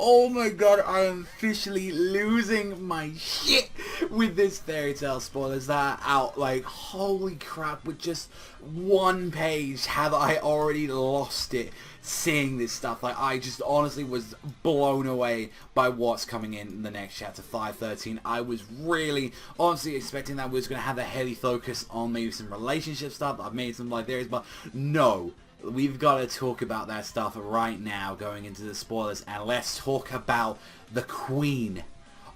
Oh my god, I am officially losing my shit with this fairy tale spoilers that are out. Like, holy crap, with just one page have I already lost it seeing this stuff. Like, I just honestly was blown away by what's coming in the next chapter, 513. I was really honestly expecting that we was going to have a heavy focus on maybe some relationship stuff. I've made some like theories, but no. We've got to talk about that stuff right now, going into the spoilers, and let's talk about the Queen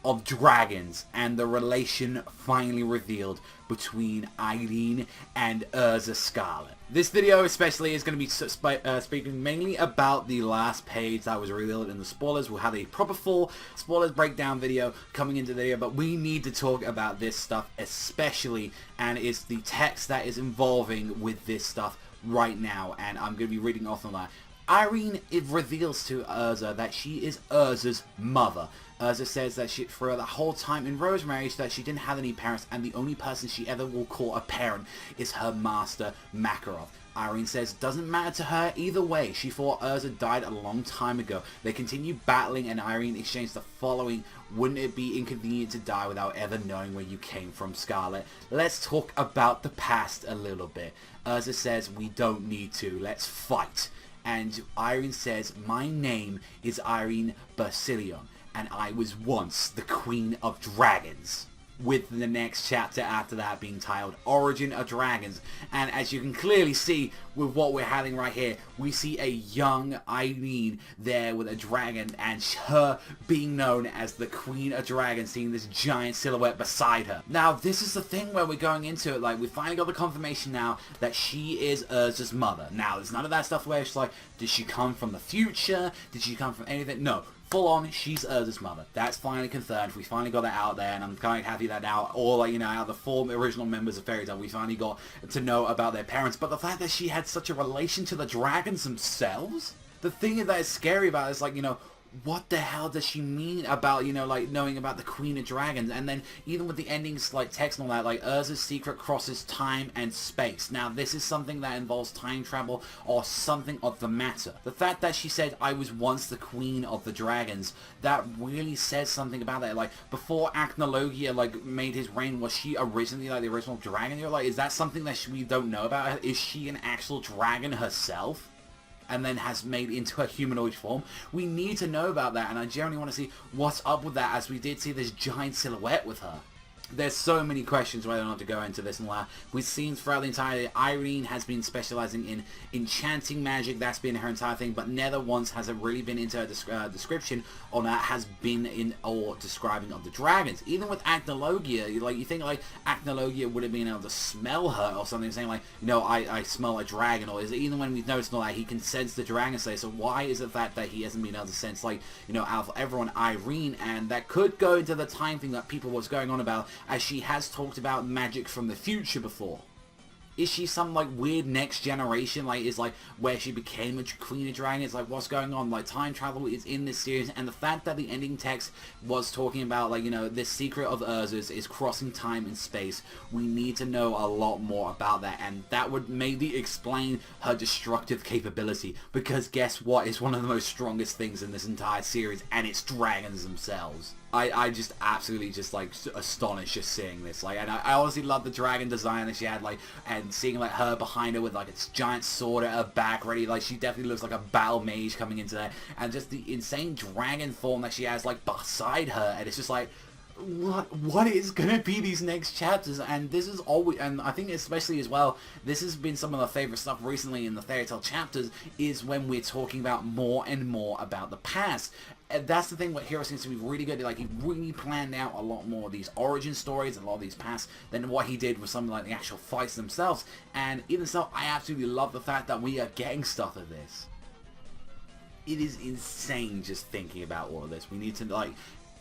of Dragons and the relation finally revealed between Irene and Urza Scarlet. This video especially is going to be speaking mainly about the last page that was revealed in the spoilers. We'll have a proper full spoilers breakdown video coming into the video, but we need to talk about this stuff especially, and it's the text that is involving with this stuff right now, and I'm going to be reading off on that. Irene, it reveals to Urza that she is Urza's mother. Urza says that for the whole time in Rosemary's that she didn't have any parents, and the only person she ever will call a parent is her master, Makarov. Irene says it doesn't matter to her either way. She thought Urza died a long time ago. They continue battling, and Irene exchanged the following: wouldn't it be inconvenient to die without ever knowing where you came from, Scarlet? Let's talk about the past a little bit. Urza says we don't need to. Let's fight. And Irene says, my name is Irene Basilion, and I was once the Queen of Dragons, with the next chapter after that being titled Origin of Dragons. And as you can clearly see with what we're having right here, we see a young Irene there with a dragon, and her being known as the Queen of Dragons, seeing this giant silhouette beside her. Now this is the thing where we're going into it, like we finally got the confirmation now that she is Urza's mother. Now there's none of that stuff where it's like, did she come from the future? Did she come from anything? No. Full on, she's Urza's mother. That's finally confirmed. We finally got that out there, and I'm kind of happy that now, all like, you know, out of the 4 original members of Fairy Tail, we finally got to know about their parents. But the fact that she had such a relation to the dragons themselves, the thing that is scary about it is, like, you know, what the hell does she mean about, you know, like, knowing about the Queen of Dragons? And then, even with the endings, like, text and all that, like, Urza's secret crosses time and space. Now, this is something that involves time travel or something of the matter. The fact that she said, I was once the Queen of the Dragons, that really says something about that. Like, before Acnologia, like, made his reign, was she originally, like, the original dragon? You're like, is that something that we don't know about her? Is she an actual dragon herself? And then has made into a humanoid form? We need to know about that, and I generally want to see what's up with that, as we did see this giant silhouette with her. There's so many questions whether or not to go into this and that. We've seen throughout the entire Irene has been specializing in enchanting magic. That's been her entire thing, but never once has it really been into a description on that has been in or describing of the dragons. Even with Acnologia, like, you think like Acnologia would have been able to smell her or something, saying like, you know, I smell a dragon, or is it even when we've noticed all that he can sense the dragon slayer? So why is it that he hasn't been able to sense, like, you know, out of everyone, Irene? And that could go into the time thing that people was going on about, as she has talked about magic from the future before. Is she some, like, weird next generation, like, is, like, where she became a Queen of Dragons? Like, what's going on? Like, time travel is in this series, and the fact that the ending text was talking about, like, you know, this secret of Urza's is crossing time and space. We need to know a lot more about that, and that would maybe explain her destructive capability, because guess what? It's one of the most strongest things in this entire series, and it's dragons themselves. I just absolutely just, like, astonished just seeing this, like, and I honestly love the dragon design that she had, like, and seeing, like, her behind her with, like, its giant sword at her back ready, like, she definitely looks like a battle mage coming into that, and just the insane dragon form that she has, like, beside her, and it's just like, what is gonna be these next chapters? And this is always, and I think especially as well, this has been some of the favorite stuff recently in the Fairy Tail chapters, is when we're talking about more and more about the past. And that's the thing what Hero seems to be really good. Like, he really planned out a lot more of these origin stories and a lot of these past than what he did with something like the actual fights themselves. And even so, I absolutely love the fact that we are getting stuff of this. It is insane just thinking about all of this. We need to, like,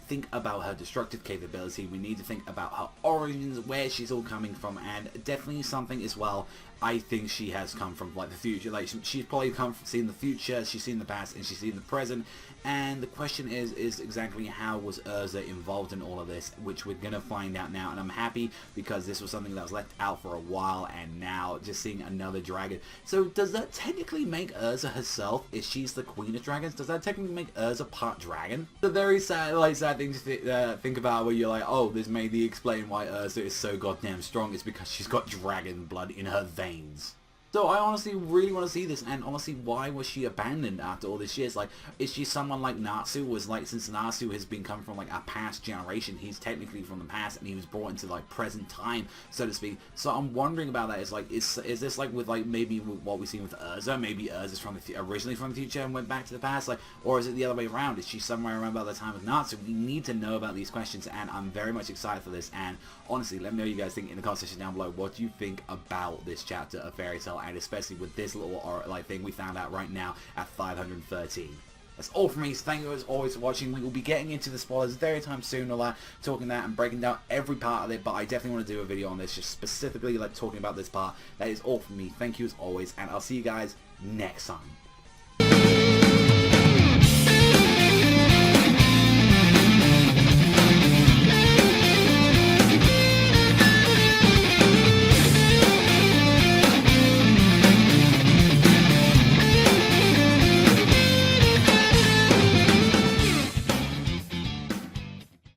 think about her destructive capability. We need to think about her origins, where she's all coming from, and definitely something as well I think she has come from like the future. Like she's probably come from seeing the future, she's seen the past, and she's seen the present. And the question is exactly how was Urza involved in all of this, which we're gonna find out now. And I'm happy because this was something that was left out for a while, and now just seeing another dragon. So does that technically make Urza herself, if she's the queen of dragons, does that technically make Urza part dragon? It's a very sad, sad thing to think about, where you're like, oh, this maybe explain why Urza is so goddamn strong. It's because she's got dragon blood in her veins. So I honestly really want to see this, and honestly, why was she abandoned after all this years? Like, is she someone like Natsu was like, since Natsu has been coming from like a past generation, he's technically from the past, and he was brought into like present time, so to speak. So I'm wondering about that. Is like, is this like with like maybe what we've seen with Urza? Maybe Urza's from originally from the future and went back to the past, like, or is it the other way around? Is she somewhere around about the time of Natsu? We need to know about these questions, and I'm very much excited for this. And honestly, let me know what you guys think in the comment section down below. What do you think about this chapter of Fairy Tail, and especially with this little like thing we found out right now at 513. That's all from me, so thank you as always for watching. We will be getting into the spoilers very time soon, talking that and breaking down every part of it, but I definitely want to do a video on this, just specifically like talking about this part. That is all from me. Thank you as always, and I'll see you guys next time.